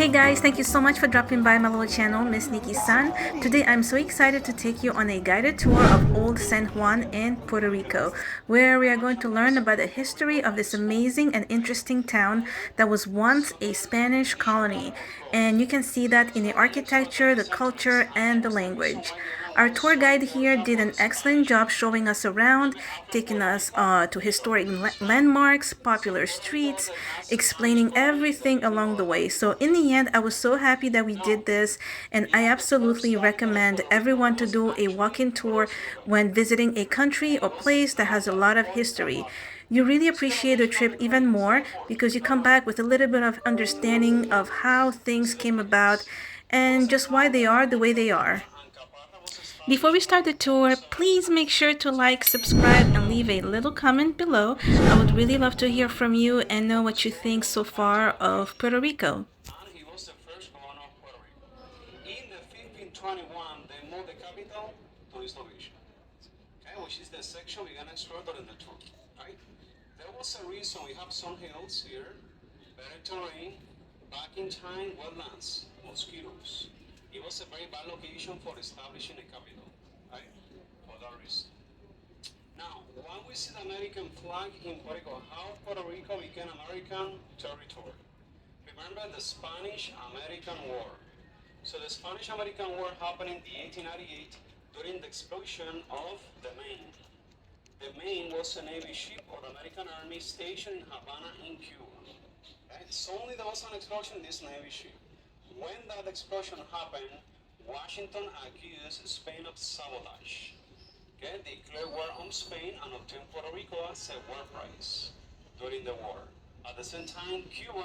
Hey guys, thank you so much for dropping by my little channel, Miss Nikki-san. Today I'm so excited to take you on a guided tour of Old San Juan in Puerto Rico, where we are going to learn about the history of this amazing and interesting town that was once a Spanish colony. And you can see that in the architecture, the culture, and the language. Our tour guide here did an excellent job showing us around, taking us to historic landmarks, popular streets, explaining everything along the way. So in the end, I was so happy that we did this, and I absolutely recommend everyone to do a walk-in tour when visiting a country or place that has a lot of history. You really appreciate the trip even more because you come back with a little bit of understanding of how things came about and just why they are the way they are. Before we start the tour, please make sure to like, subscribe, and leave a little comment below. I would really love to hear from you and know what you think so far of Puerto Rico. And he was the first governor of Puerto Rico. In the 1521, they moved the capital to this location, okay, which is the section we're gonna explore during the tour. Right? There was a reason we have some hills here, better terrain, back in time, wetlands, mosquitoes. It was a very bad location for establishing a capital, right? For that reason. Now, when we see the American flag in Puerto Rico, how Puerto Rico became American territory? Remember the Spanish-American War. So the Spanish-American War happened in the 1898 during the explosion of the Maine. The Maine was a Navy ship or American Army stationed in Havana in Cuba. Right? So only there was an explosion in this Navy ship. When that explosion happened, Washington accused Spain of sabotage. Okay, they declared war on Spain and obtained Puerto Rico as a war prize during the war. At the same time, Cuba,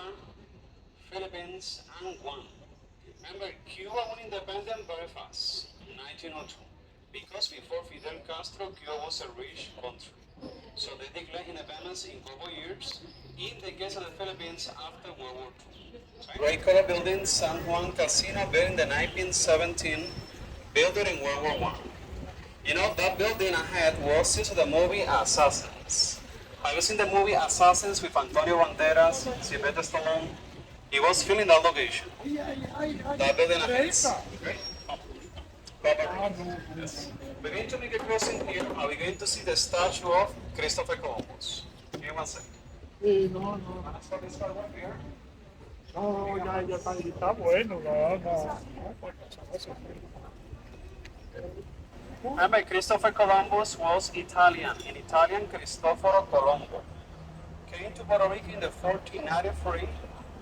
Philippines, and Guam. Remember, Cuba went independent very fast, in 1902, because before Fidel Castro, Cuba was a rich country. So they declared independence in a couple years. In the case of the Philippines, after World War II. Gray color building, San Juan Casino, built in the 1917, built during World War I. You know, that building ahead was used in the movie Assassins. Have you seen the movie Assassins with Antonio Banderas, Sylvester Stallone? He was filming that location. That building ahead is great. Yes. We're going to make a crossing here, and we're going to see the statue of Christopher Columbus. Give me one second. No, no, Wanna start this car right here? no, está bueno, no, no, no, porque eso. Remember, Christopher Columbus was Italian. In Italian, Cristoforo Colombo. Came to Puerto Rico in the 1493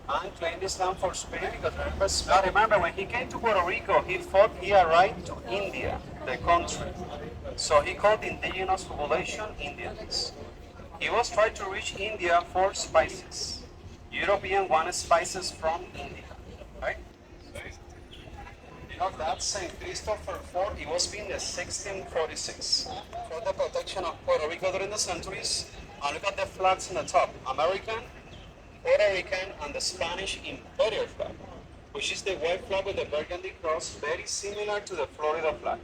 and claimed this land for Spain because remember, when he came to Puerto Rico, he thought he arrived to India, the country. So he called the indigenous population Indians. He was trying to reach India for spices. European wanted spices from India, right? You know, that St. Christopher Fort, it was built in 1646 for the protection of Puerto Rico during the centuries. And look at the flags on the top, American, Puerto Rican, and the Spanish imperial flag, which is the white flag with the burgundy cross, very similar to the Florida flag.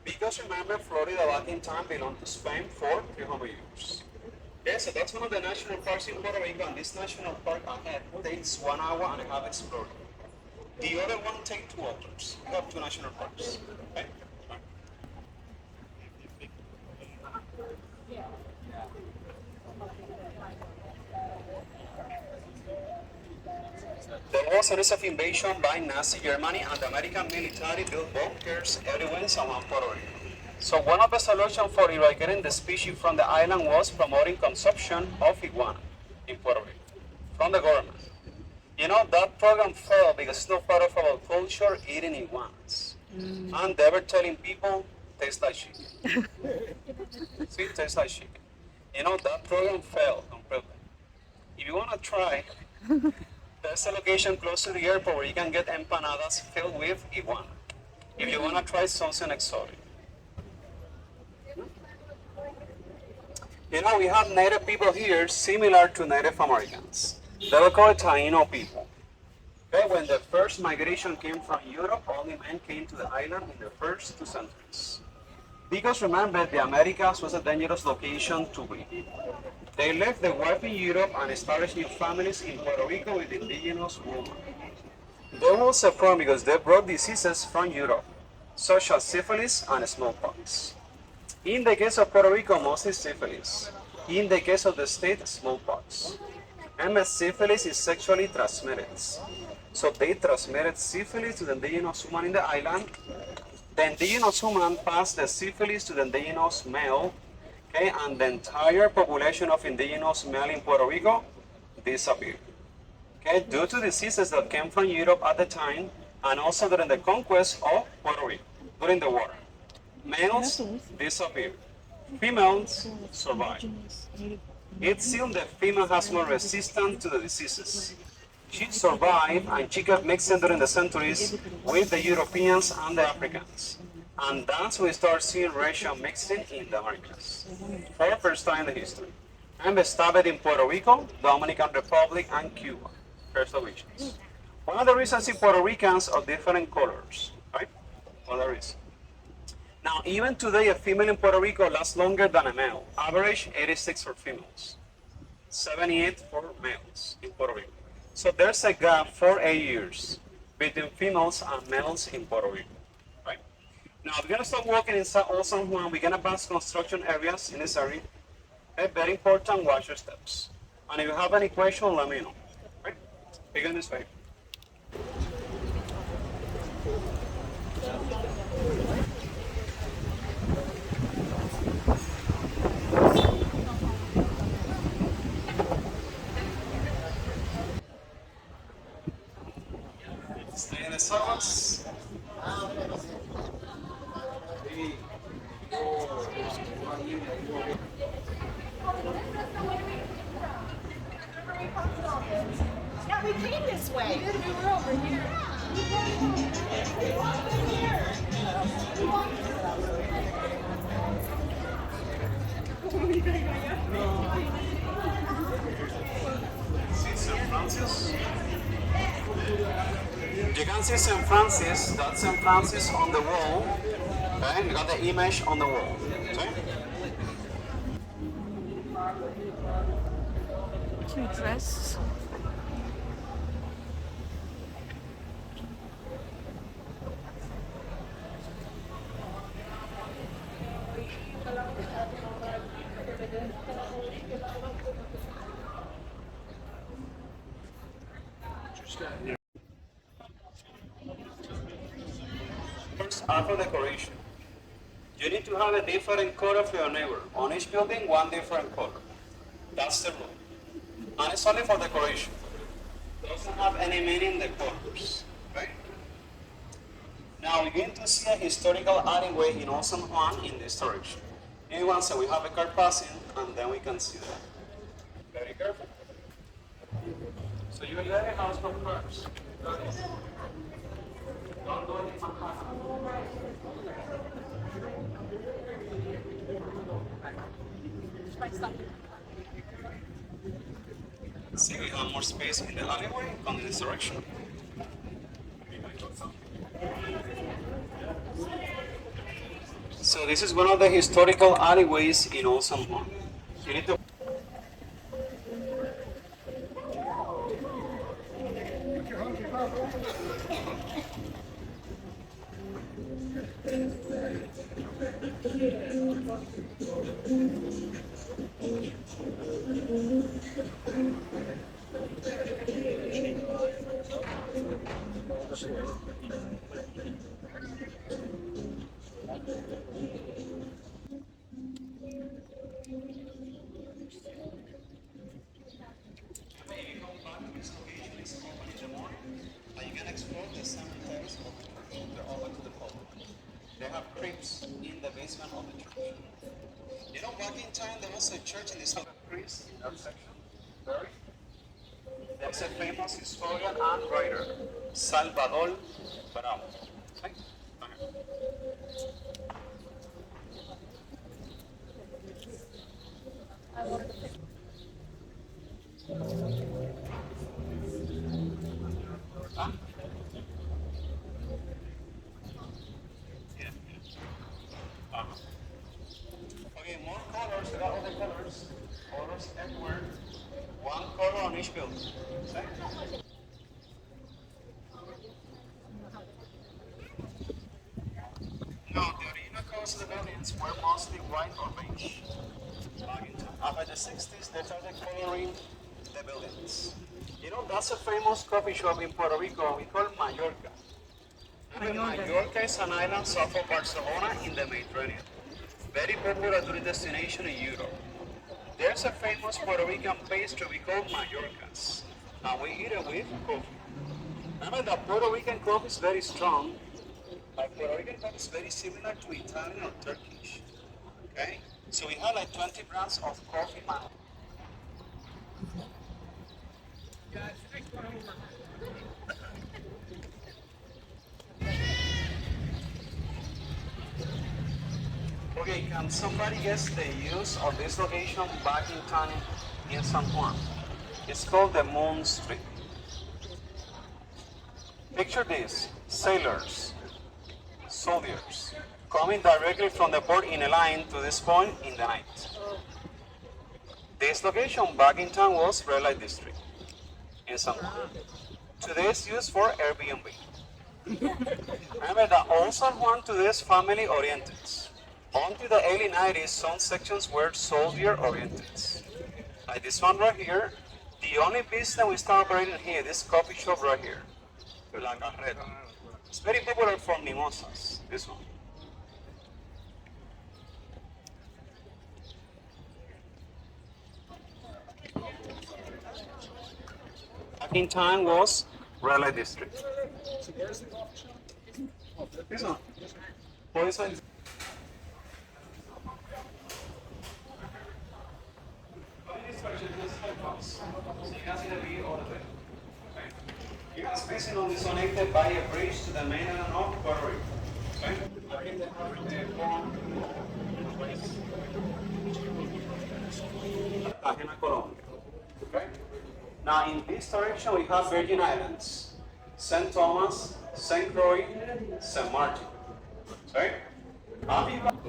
Because remember, Florida back in time belonged to Spain for 300 years. Okay, so that's one of the national parks in Puerto Rico, and this national park ahead takes 1 hour and a half exploring. The other one takes 2 hours. We have 2 national parks. Okay? There was a recent invasion by Nazi Germany, and the American military built bunkers everywhere around Puerto Rico. So one of the solutions for eradicating the species from the island was promoting consumption of iguana in Puerto Rico from the government. You know, that program failed because it's not part of our culture eating iguanas. And they were telling people, tastes like chicken. See, tastes like chicken. You know, that program failed completely. If you want to try, there's a location close to the airport where you can get empanadas filled with iguana. If you want to try something exotic. You know, we have native people here similar to Native Americans. They were called Taino people. Okay, when the first migration came from Europe, only men came to the island in the first 2 centuries. Because remember, the Americas was a dangerous location to be. They left the wealth in Europe and established new families in Puerto Rico with indigenous women. There was a problem because they brought diseases from Europe, such as syphilis and smallpox. In the case of Puerto Rico, mostly syphilis. In the case of the state, smallpox. And syphilis is sexually transmitted. So they transmitted syphilis to the indigenous human in the island. The indigenous human passed the syphilis to the indigenous male, okay, and the entire population of indigenous male in Puerto Rico disappeared. Okay, due to diseases that came from Europe at the time, and also during the conquest of Puerto Rico, during the war. Males disappeared. Females survived. It seems the female has more resistance to the diseases. She survived and she got mixed during the centuries with the Europeans and the Africans. And that's when we start seeing racial mixing in the Americas for the first time in the history. And we started in Puerto Rico, Dominican Republic, and Cuba, first regions. One of the reasons is Puerto Ricans of different colors, right? One of the reasons. Now, even today, a female in Puerto Rico lasts longer than a male. Average 86 for females, 78 for males in Puerto Rico. So there's a gap for 8 years between females and males in Puerto Rico. Right? Now, we're going to start walking in Old San Juan. We're going to pass construction areas in this area. Okay, very important, watch your steps. And if you have any questions, let me know. Right? Begin this way. Stay in the silence. Yeah, we came this way. We were over here. See St. Francis? You can see St. Francis, that's St. Francis on the wall. Okay, you got the image on the wall. Okay? Cute dress. First, after decoration. You need to have a different color for your neighbor. On each building, one different color. That's the rule. And it's only for decoration. It doesn't have any meaning the colors. Right? Now we're going to see a historical alleyway in Old San Juan in this direction. In one side we have a car passing, and then we can see that. Very careful. So you get a house from cars. Don't do it in Manhattan. See, we have more space in the alleyway on this direction. So this is one of the historical alleyways in Old San Juan. You need to They have crypts in the basement of the church. You know, back in time there was a church in this crypts in that section. Very. There's a famous historian and writer, Salvador Bravo. Okay? Huh? Okay, more colors, there are other colors. Colors everywhere. One color on each building. Okay? white or beige. After the 60s, they started coloring the buildings. You know, that's a famous coffee shop in Puerto Rico we call Mallorca. Mallorca is an island south of Barcelona in the Mediterranean. Very popular tourist destination in Europe. There's a famous Puerto Rican pastry we call Mallorcas, and we eat it with coffee. Remember that Puerto Rican coffee is very strong, but Puerto Rican coffee is very similar to Italian or Turkish. Okay? So we have like 20 brands of coffee. Okay, can somebody guess the use of this location back in time in San Juan? It's called the Moon Street. Picture this, sailors, soldiers, coming directly from the port in a line to this point in the night. This location back in town was red light district in San Juan. Today it's used for Airbnb. Remember that Old San Juan today is family oriented. Until the early 90s, some sections were soldier oriented. Like this one right here, the only business we start operating here, this coffee shop right here. La Carreta. It's very popular for mimosas, this one. Back in time was red light district. This one. Police line. So you can see the view all the way. You can spacing on disconnected by a bridge to the mainland of Puerto Rico. Okay? Cartagena, Colombia. Okay? Now in this direction we have Virgin Islands, St. Thomas, St. Croix, St. Martin. Sorry? You got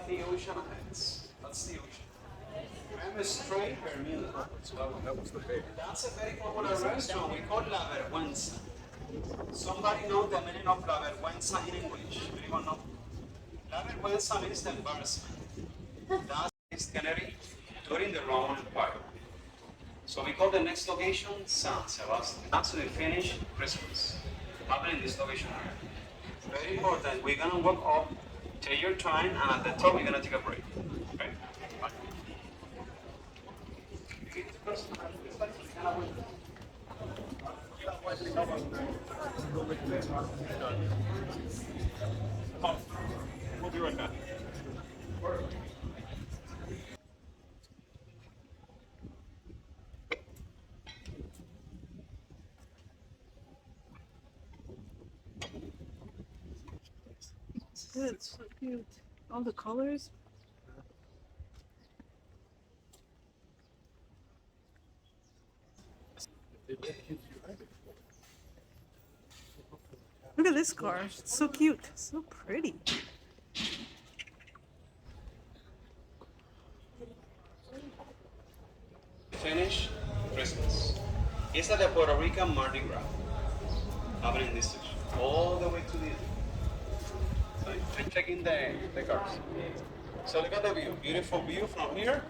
the ocean ahead. That's the ocean. Remember straight Bermuda. That's a very popular restaurant. We call La Vergüenza. Somebody know the meaning of La Vergüenza in English? Anyone know? La Vergüenza means the embarrassment. That's Canary during the Roman Empire. So we call the next location San Sebastian. That's we finish Christmas. Happening in this location here. Very important. We're gonna walk up, take your time, and at the top we're gonna take a break. Okay? Bye. We'll be right back. It's so cute. All the colors. Look at this car. It's so cute. So pretty. Finish Christmas. It's at the Puerto Rican Mardi Gras. Happening in this section. All the way to the end. So I'm checking the cars. So look at the view. Beautiful view from here.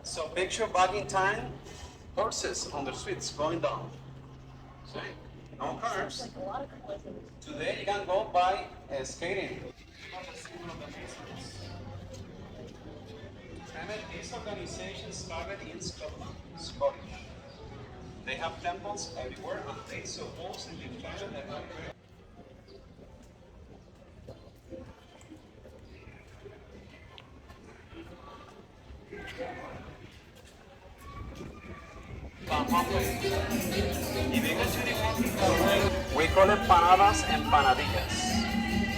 So picture back in time, horses on the streets going down. See? No cars. Today you can go by skating. Remember, these organizations started in Scotland, Scottish. They have temples everywhere and they supposedly founded the country. We call it panadas and panadillas.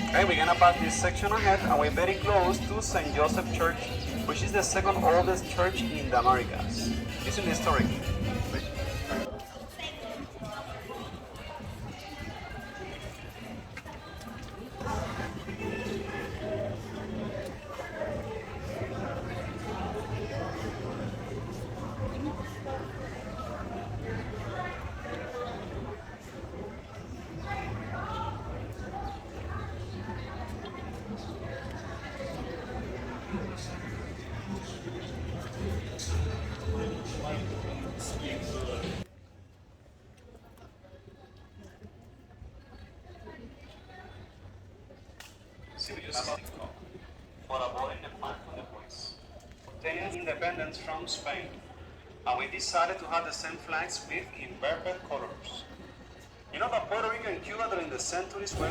Okay, we're gonna pass this section ahead and we're very close to St. Joseph Church, which is the second oldest church in the Americas. It's an historic. for avoiding the fine from the police. Obtaining independence from Spain, and we decided to have the same flags with inverted colors. You know that Puerto Rico and Cuba during the centuries were.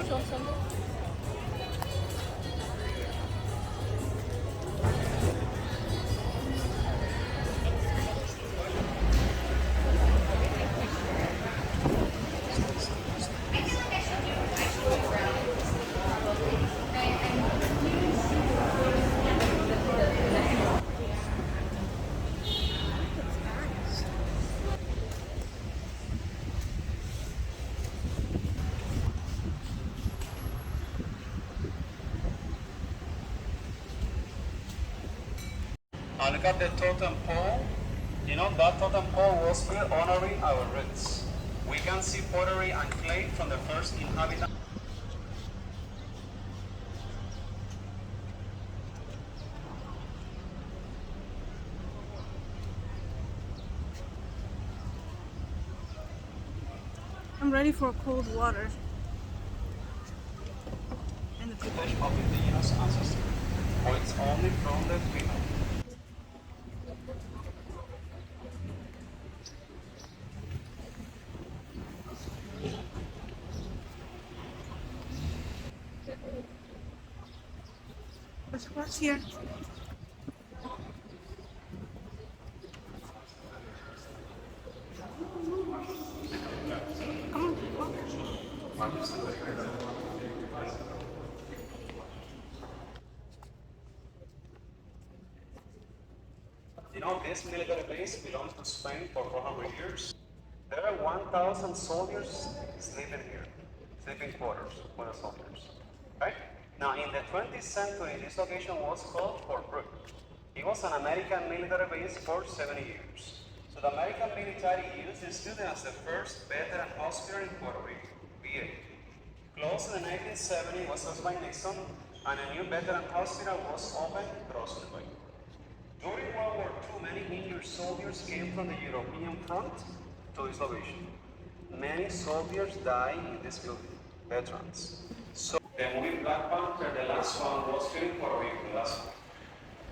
Look at the totem pole. You know, that totem pole was built honoring our roots. We can see pottery and clay from the first inhabitants. I'm ready for cold water. And the Footage of indigenous ancestry, or it's only from the female. what's here? You know, this military base belonged to Spain for 400 years. There are 1,000 soldiers sleeping here, sleeping quarters for the soldiers. Right? Now, in the 20th century, this location was called Fort Brooke. It was an American military base for 70 years. So the American military used this student as the first veteran hospital in Puerto Rico, VA. Closed in the 1970s was closed by Nixon, and a new veteran hospital was opened across the way. During World War II, many injured soldiers came from the European front to this location. Many soldiers died in this building, veterans. So the movie Black Panther, the last one, was filmed in Puerto Rico, the last one.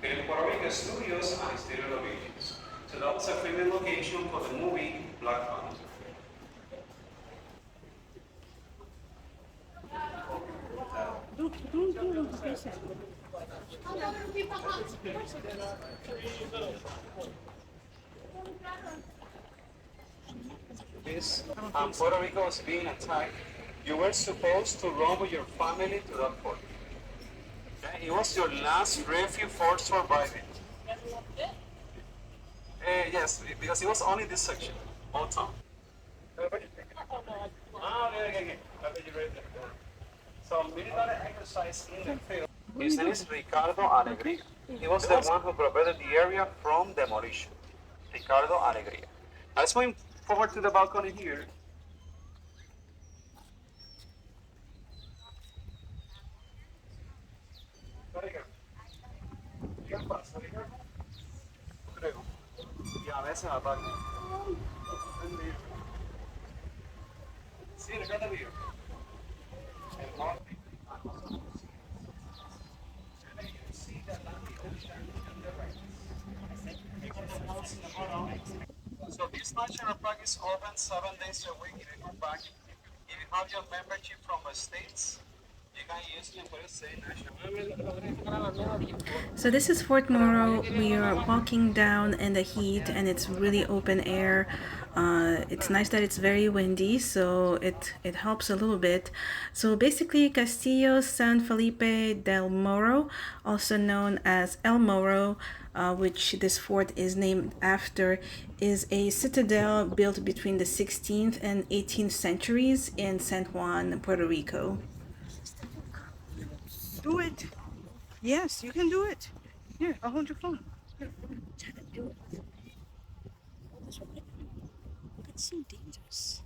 Filmed in Puerto Rico studios and stereo locations. So that was a filming location for the movie Black Panther. This Puerto Rico was being attacked. You were supposed to run with your family to that port. Okay? It was your last refuge for surviving. Yes, because it was only this section, all time. Okay. So military exercise in the field. His name is Ricardo Alegría. He was the one who prevented the area from demolition. Ricardo Alegría. Let's move forward to the balcony here. Y a veces ataca. Sí, Ricardo Alegría. El norte. So this national park is open 7 days a week. If you go back, if you have your membership from the States, you can use it for the same national. So this is Fort Morro. We are walking down in the heat and it's really open air. It's nice that it's very windy, so it helps a little bit. So basically Castillo San Felipe del Morro, also known as El Morro, which this fort is named after, is a citadel built between the 16th and 18th centuries in San Juan, Puerto Rico. Do it. Yes, you can do it. Here, I'll hold your phone. Here. It's so dangerous.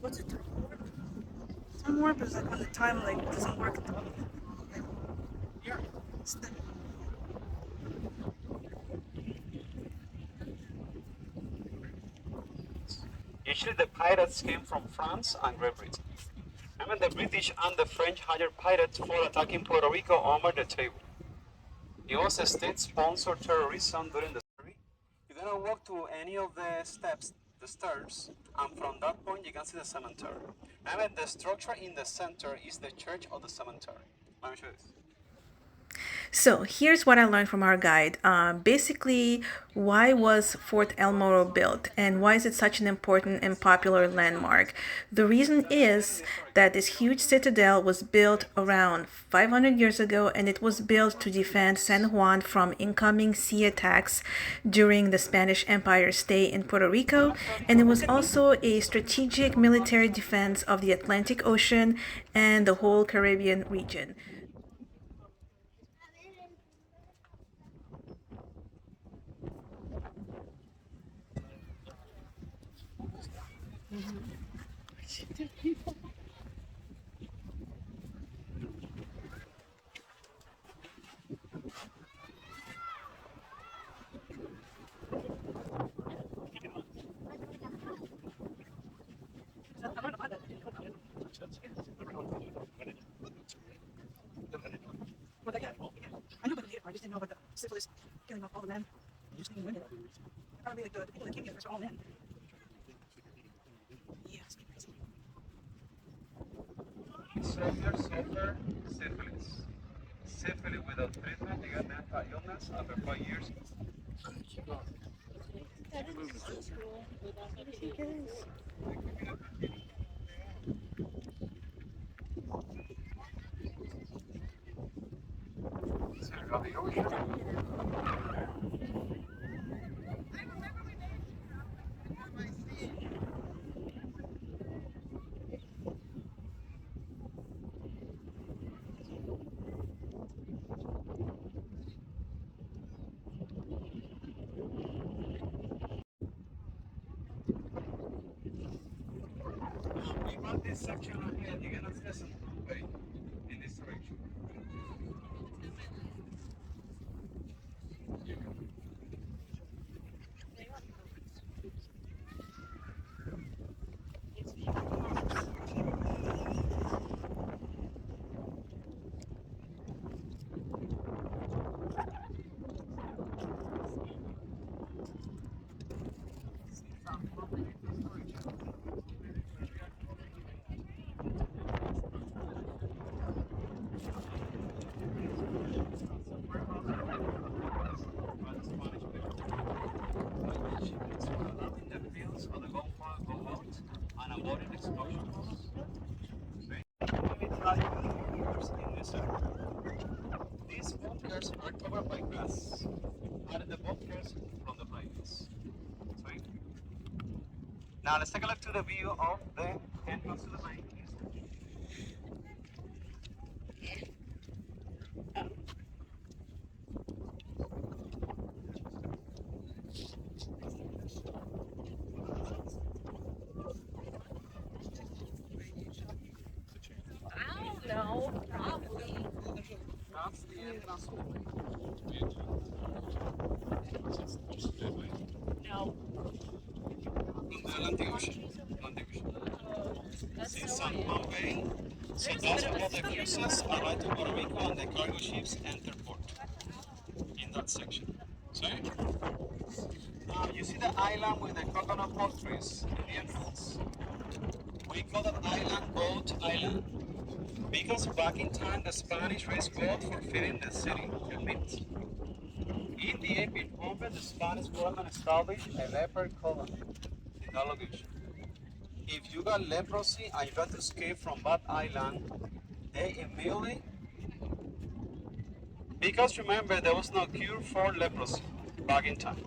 What's it? Time warp is like when the time doesn't work at the moment. Here. Usually the pirates came from France and Great Britain. I mean, the British and the French hired pirates for attacking Puerto Rico over the table. It was a state-sponsored terrorism during the story. You're gonna walk to any of the steps, the stairs, and from that point you can see the cemetery. I mean, the structure in the center is the church of the cemetery. Let me show you this. So here's what I learned from our guide. Basically, why was Fort El Morro built and why is it such an important and popular landmark? The reason is that this huge citadel was built around 500 years ago and it was built to defend San Juan from incoming sea attacks during the Spanish Empire's stay in Puerto Rico, and it was also a strategic military defense of the Atlantic Ocean and the whole Caribbean region. I knew about the native part, I just didn't know about the syphilis killing off all the men, just women. Probably like the people that came here first were all men. Yeah, it's crazy. Soldiers suffer syphilis. Syphilis without treatment, they get mental illness after 5 years. We want this section of here, you're gonna see some way in this direction. These bunkers are covered by grass, and the bunkers from the plains. Right? Now let's take a look to the view of the entrance to the main. No, probably. That's the entrance to the main. No. From the Atlantic Ocean. Atlantic Ocean. That's See so San weird. Juan Bay. So that's where the cruises arrive to Puerto Rico and the cargo ships enter port in that section. Sorry? You see the island with the coconut palm trees in the entrance? We call that island Boat Island because back in time the Spanish raised gold for feeding the city, the mint. In the 1800s, the Spanish government established a leopard colony in that location. If you got leprosy and you got to escape from that island, they immediately, because remember there was no cure for leprosy back in time,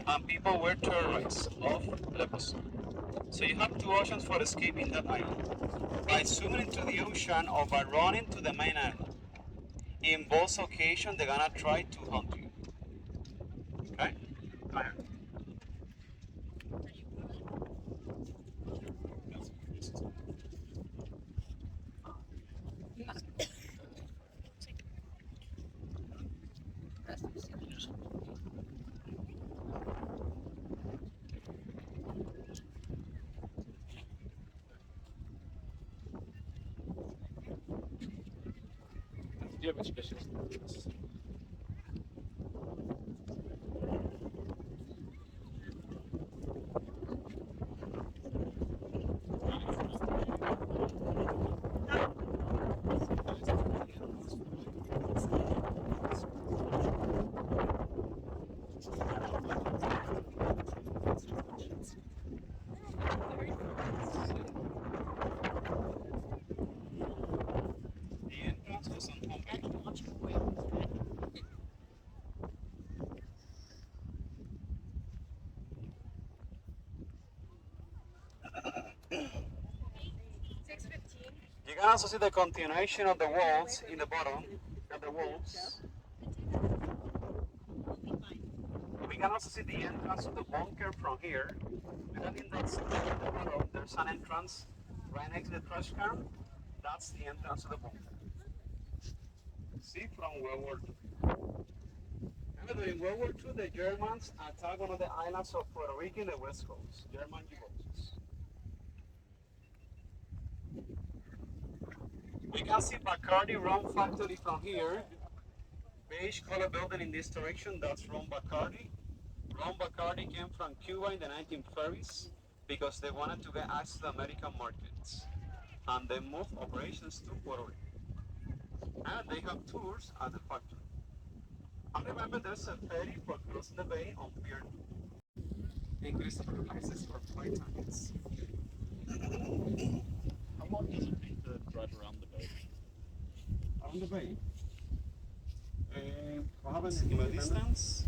and people were terrorized of leprosy. So you have two options for escaping that island: by swimming into the ocean or by running to the main island. In both occasions, they're gonna try to hunt you. Okay? The entrance was on Hong You can also see the continuation of the walls in the bottom of the walls. We can also see the entrance of the bunker from here. And in that section in the bottom, there's an entrance right next to the trash can. That's the entrance of the bunker. See, from World War II. And during World War II, the Germans attacked one of the islands of Puerto Rico in the west coast. German U-boats. We can see Bacardi rum factory from here. Beige color building in this direction, that's rum Bacardi. Rum Bacardi came from Cuba in the 1930s because they wanted to get access to the American markets. And they moved operations to Puerto Rico. And they have tours at the factory. And remember, there's a ferry for crossing the bay on Pier 2. Increase the prices for flight tickets. How long does it take to drive around the boat? On the bay. What happens in the distance?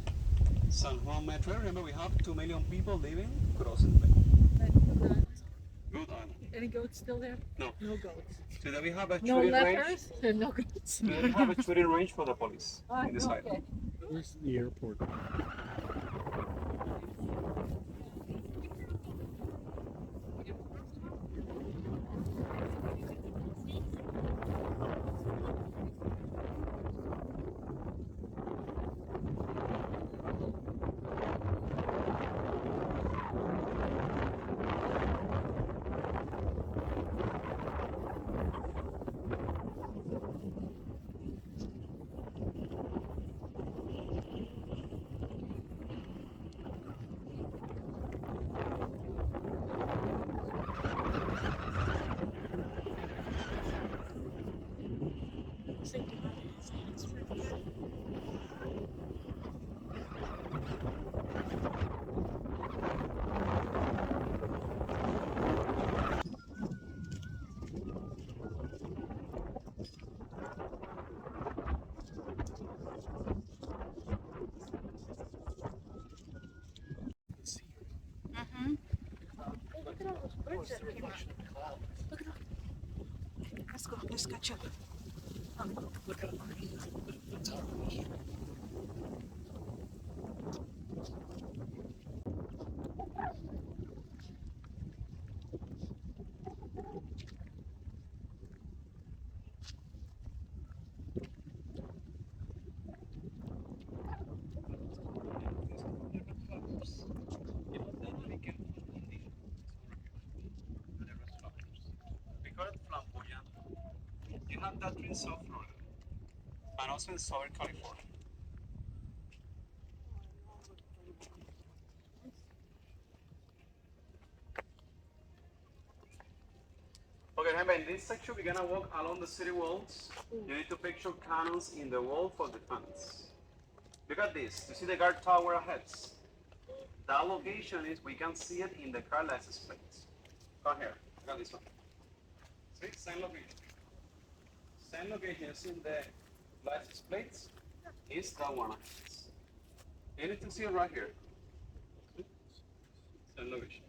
San Juan Metro. Remember, we have 2 million people living crossing the bay. Good island. Any goats still there? No. No goats. So then we have a No shooting range. lepers? There are no goats. We have a shooting range for the police in this Okay. island. Where's the airport? Let's go. Let's catch up. Look at the top. You have that in South Florida and also in Southern California. Okay, remember in this section we're gonna walk along the city walls. You need to picture cannons in the wall for defense. Look at this. You see the guard tower ahead? That location is, we can see it in the car license plates. Come here. Look at this one. See, same location. Same location is in the license plates. Is that one. You need to see it right here. Same location.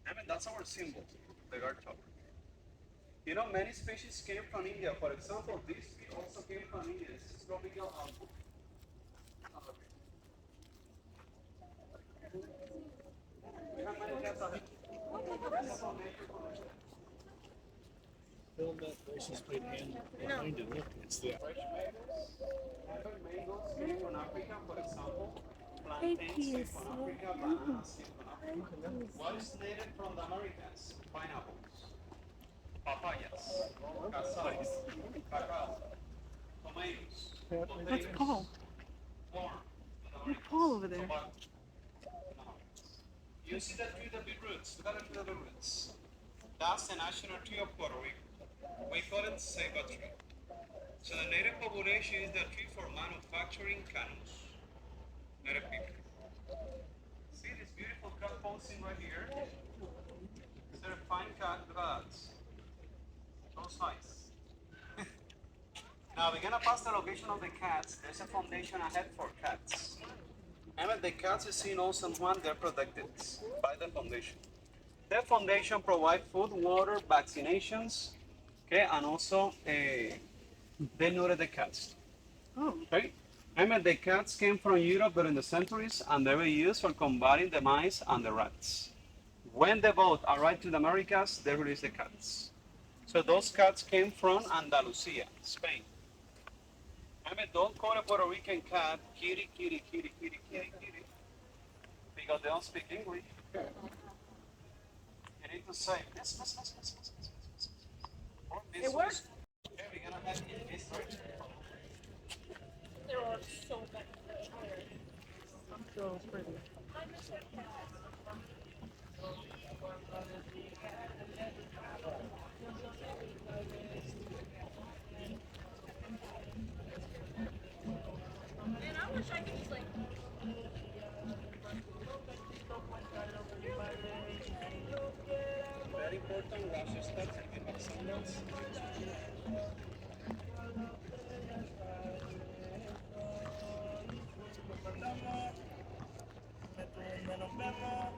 I mean, that's our symbol, the guard tower. You know, many species came from India. For example, this tree also came from India. This is tropical alpha. We have many cats ahead. Film that license plate and behind it. Look, it's the Mangoes came from Africa, for example. Plantains came from Africa, bananas came from Africa. What is native from the Americas? Pineapples. papayas, cassava, cacao, tomatoes, That's potatoes, Paul. corn, Look, Paul over there. tobacco. You see the tree, the big roots. Look at the tree, the big roots. That's the national tree of Puerto Rico. We call it ceiba tree. So the native population is the tree for manufacturing canoes. Native people. See this beautiful cat posting right here? Is there a fine cat? Look at that. So nice. Now we're gonna pass the location of the cats. There's a foundation ahead for cats. And the cats you see in Old San Juan, they're protected by the foundation. The foundation provides food, water, vaccinations, okay, and also they neuter the cats. Oh, Okay? The cats came from Europe during the centuries and they were used for combating the mice and the rats. When the boat arrived to the Americas, they released the cats. So those cats came from Andalusia, Spain. Don't call a Puerto Rican cat kitty, kitty, kitty, kitty, kitty, kitty, because they don't speak English. You need to say miss, miss, miss, miss, miss, miss, miss, miss. Or miss, It works? Okay, we're gonna have it this direction. There are so many. so pretty. Man, I wish I could just like. Very important, wash your steps and get back sandals. Nos vemos,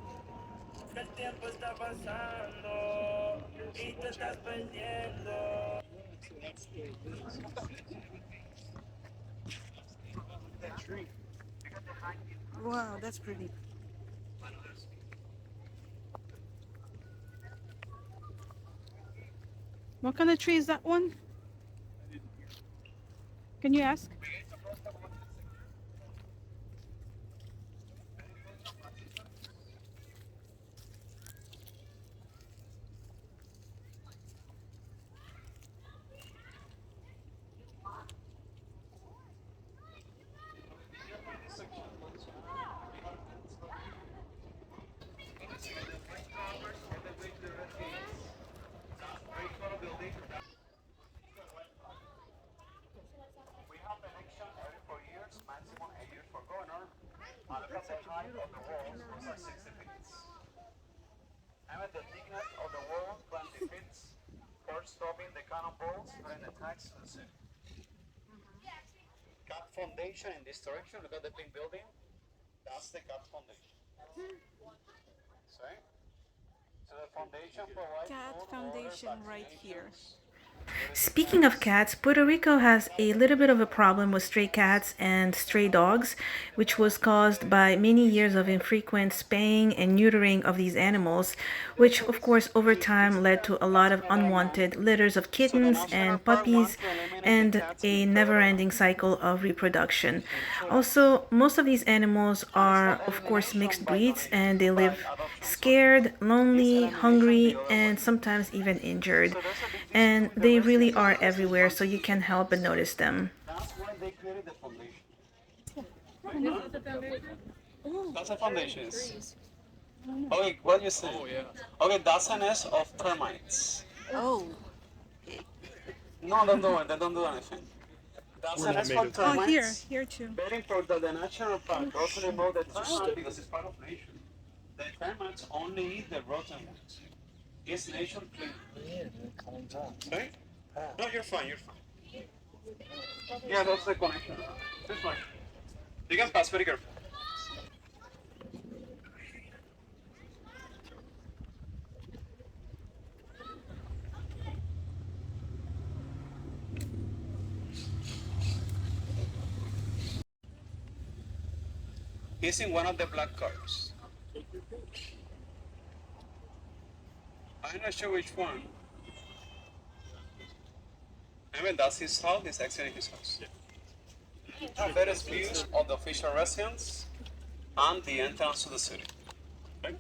que el tiempo está pasando y te estás perdiendo. That tree. Wow, that's pretty. What kind of tree is that one? Can you ask? We have election every 4 years, maximum 8 years for governor. And look at the height of the walls, those are 60 feet. The thickness of the wall, 20 feet, for stopping the cannonballs during attacks to the city. Cat foundation in this direction, look at the big building. That's the cat foundation. See? So the foundation provides Cat food, foundation water, right here. vaccinations. Speaking of cats, Puerto Rico has a little bit of a problem with stray cats and stray dogs, which was caused by many years of infrequent spaying and neutering of these animals, which of course over time led to a lot of unwanted litters of kittens and puppies and a never-ending cycle of reproduction. Also, most of these animals are of course mixed breeds and they live scared, lonely, hungry, and sometimes even injured. And they really are everywhere, so you can't help but notice them. That's why they created the foundation. This is the foundation? That's a foundation. Okay, what you say? Oh, yeah. Okay, that's a nest of termites. Oh. No, don't do it. They don't do anything. That's a nest for termites. Oh, here too. Very important. The national park also remove the termites because it's part of nature. The termites only eat the rotten ones. It's nature clean. Sorry? No, you're fine. You're fine. Yeah, that's the connection. This one. You can pass. Very careful. He's in one of the black cars. I'm not sure which one. That's his house. It's actually his house. There is views of the official residence and the entrance to the city. Okay?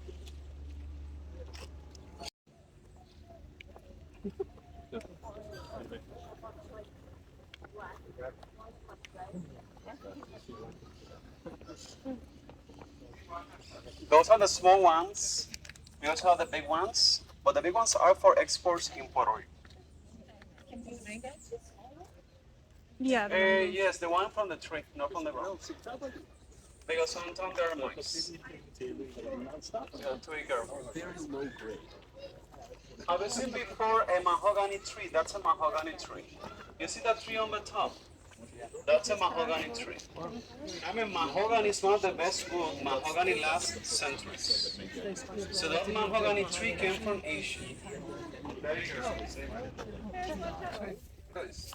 Those are the small ones. We also have the big ones, but the big ones are for exports in Puerto Rico. Yeah, the mangoes. Yes, the one from the tree, not from the ground. Because sometimes there are mice. To be careful. Very low grade. Have you seen before a mahogany tree? That's a mahogany tree. You see that tree on the top? That's a mahogany tree. I mean, mahogany is one of the best wood. Mahogany lasts centuries. So that mahogany tree came from Asia. There you go. Nice.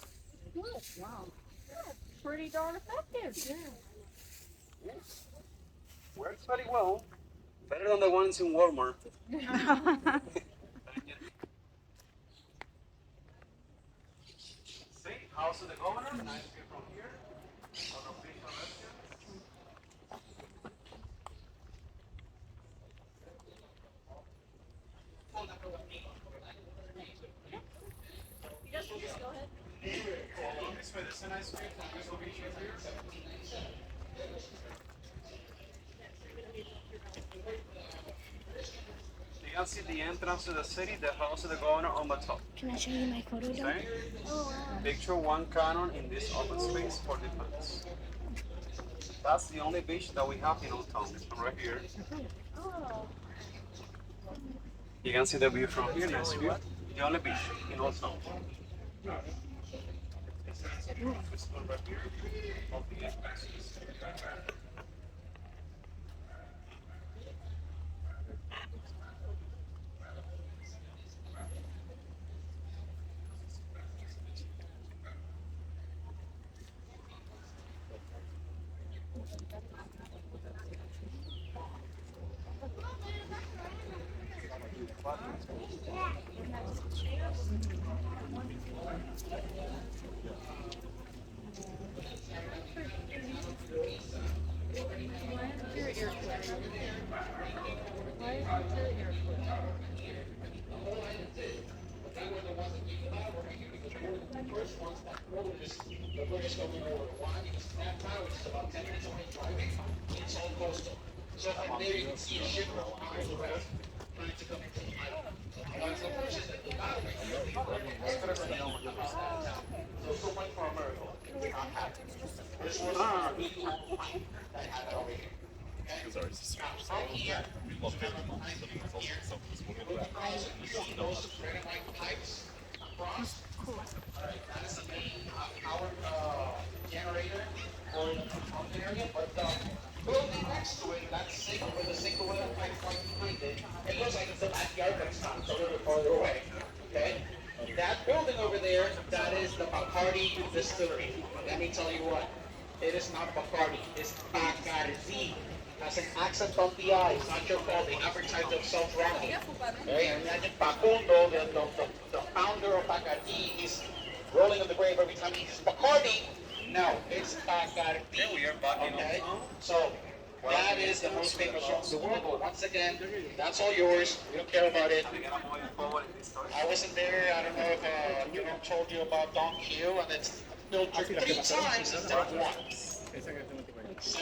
Pretty darn effective. Works very well. Better than the ones in Walmart. See, House of the Governor, nice view from here. On the official restaurant. This way, this is a nice view from this location here. You can see the entrance to the city, the House of the Governor on the top. Can I show you my photo? Okay? Picture one cannon in this open space for defense. That's the only beach that we have in Old Town, right here. You can see the view from here, nice view. The only beach in Old Town. This one right here, of the entrances. It looks like it's a backyard, but it's not. It's a little bit farther away. Okay? That building over there, that is the Bacardi distillery. Let me tell you what. It is not Bacardi. It's Bacardi. That's an accent on the I. It's not your fault. They advertise themselves wrongly. Okay? And imagine Facundo, the founder of Bacardi, he's rolling in the grave every time he says Bacardi. No, it's Bacardi. We are back in Okay? Old Town. So, that is the most famous song in the world. But once again, that's all yours. We don't care about it. I wasn't there. I don't know if you know told you about Don Q, and it's filtered 3 times instead of once. So,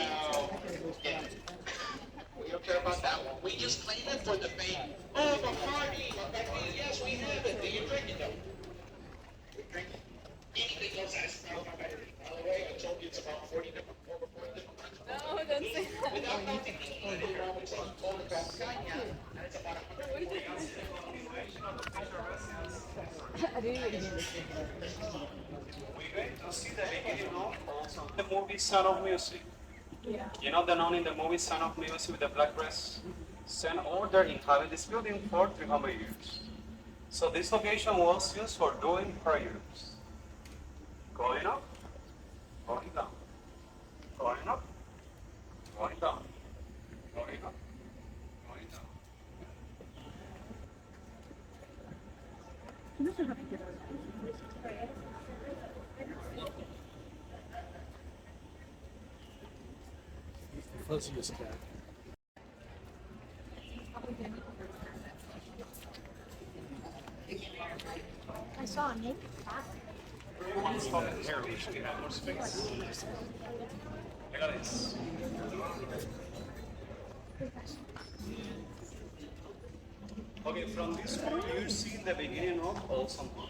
yeah. We don't care about that one. We just claim it for the fame. Oh, Bacardi, Bacardi. Yes, we have it. Do you drink it though? We drink it. Anything else has no Bacardi. By the way, I told you it's about 40 different, over 40 different kinds. No, don't say that. Without counting the wrong with saying Old San Juan, and it's about 140. I didn't even hear this. We're going to see the beginning of also the movie Sound of Music. Yeah. You know the nun in the movie Sound of Music with the black dress? Sent order inhabit this building for 300 years. So this location was used for doing prayers. Going up, going down, going up, going down, going up, going down. Fuzziest cat. I saw a naked cat. It's called a hair leash. Do you have more space? Look at this. Okay, from this point you see the beginning of Old San Juan.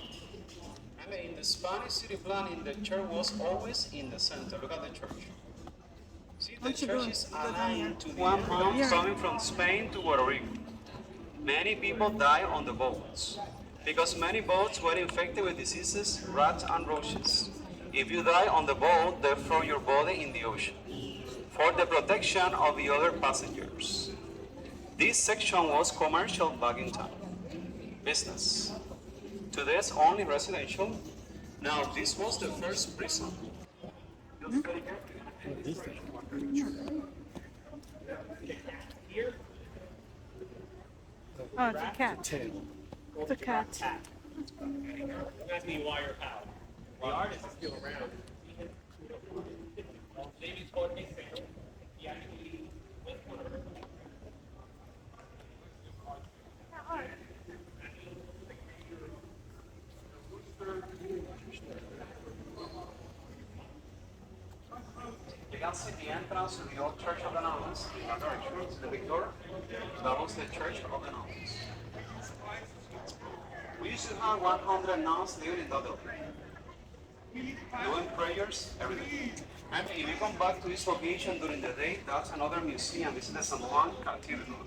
I mean, in the Spanish city planning, the church was always in the center. Look at the church. See, the church is aligned to the one coming from Spain to Puerto Rico. Many people die on the boats because many boats were infected with diseases, rats, and roaches. If you die on the boat, they throw your body in the ocean for the protection of the other passengers. This section was commercial back in time, business. Today it's only residential. Now this was the first prison. Oh, it's a cat. It's a cat. Ask me why you're out. The artist is still around. David's called me Sam. He actually went for her. You can see the entrance to the old Church of the Nuns, that direction, the big door. That was the Church of the Nuns. We used to have 100 nuns living in that building, doing prayers every day. And if you come back to this location during the day, that's another museum. This is the San Juan Cathedral.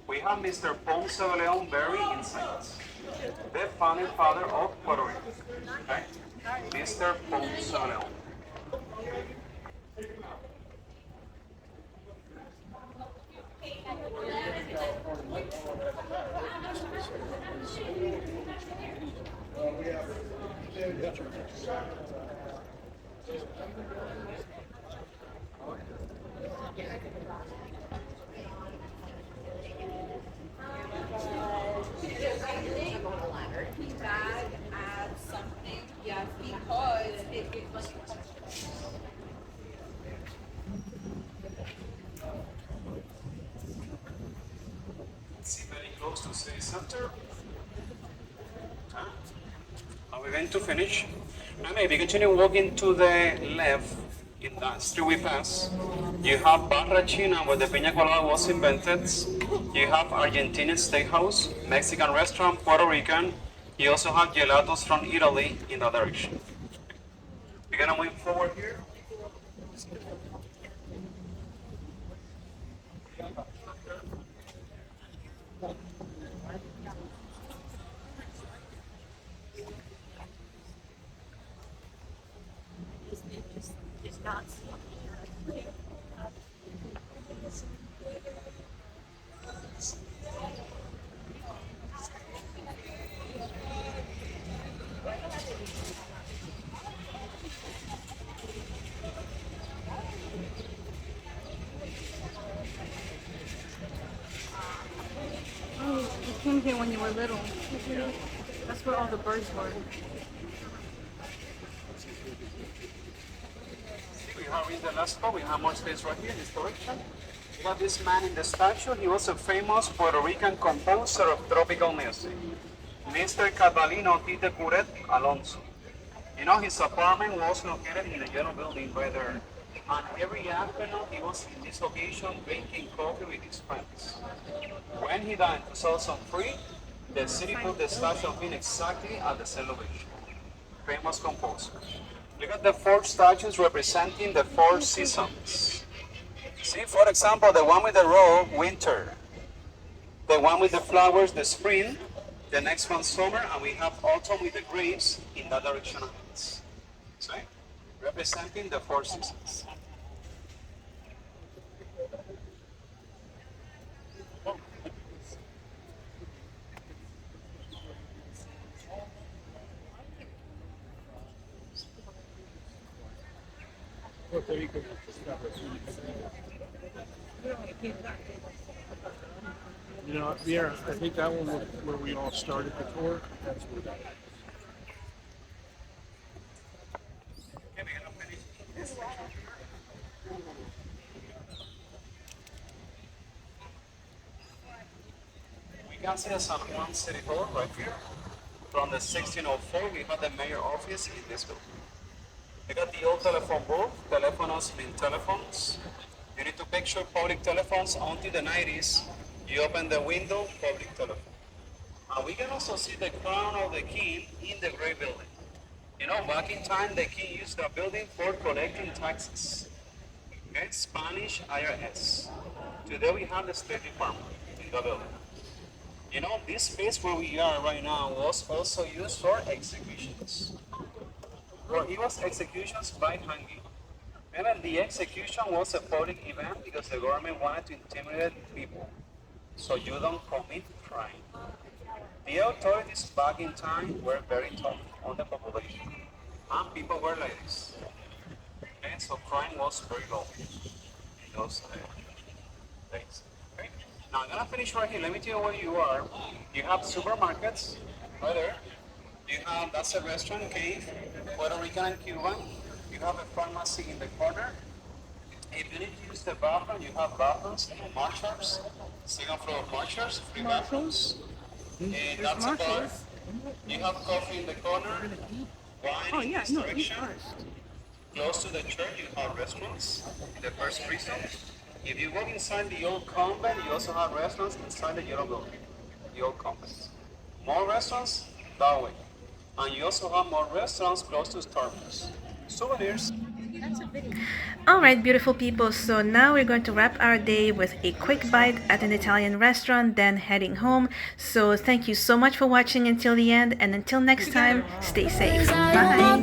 We have Mr. Ponce de Leon buried inside, the founding father of Puerto Rico. Okay? Mr. Ponce de Leon. Bag adds something, yes, because it like. See, very close to city center. Are we going to finish? And if you continue walking to the left, in that street we pass, you have Barrachina, where the piña colada was invented. You have Argentinian steakhouse, Mexican restaurant, Puerto Rican. You also have gelatos from Italy in that direction. We're gonna move forward here. It's not. Oh, you came here when you were little. That's where all the birds were. We have in the last spot, we have more space right here in this direction. We have this man in the statue. He was a famous Puerto Rican composer of tropical music, Mr. Catalino Tite Curet Alonso. You know, his apartment was located in the yellow building right there. And every afternoon he was in this location drinking coffee with his friends. When he died in 2003, the city put the statue of him exactly at the same location. Famous composer. Look at the four statues representing the four seasons. See, for example, the one with the robe, winter. The one with the flowers, the spring. The next one, summer. And we have autumn with the grapes in that direction of it. See? Representing the four seasons. Puerto Rico. You know, yeah, I think that one was where we all started the tour. That's where that was. We can see the San Juan City Hall right here. From the 1604, we had the mayor office in this building. You got the old telephone booth. Telephonos mean telephones. You need to picture public telephones until the 90s. You open the window, public telephone. We can also see the crown of the king in the Great Building. You know, back in time, the king used the building for collecting taxes. Okay, Spanish IRS. Today we have the State Department in the building. You know, this space where we are right now was also used for executions. Well, it was executions by hanging. And the execution was a public event because the government wanted to intimidate people so you don't commit crime. The authorities back in time were very tough on the population. And people were like this. Okay, so crime was very low in those days. Okay? Now I'm gonna finish right here. Let me tell you where you are. You have supermarkets right there. You have, that's a restaurant, okay, Puerto Rican and Cuban. You have a pharmacy in the corner. If you need to use the bathroom, you have bathrooms and marshals. Second floor marshals, free bathrooms. And that's a bar. You have coffee in the corner. Wine in this direction. Close to the church, you have restaurants in the first prison. If you go inside the old convent, you also have restaurants inside the yellow building, the old convent. More restaurants that way. And you also have more restaurants close to Starbucks. Souvenirs. Alright, beautiful people, so now we're going to wrap our day with a quick bite at an Italian restaurant, then heading home. So thank you so much for watching until the end, and until next time, stay safe. Bye.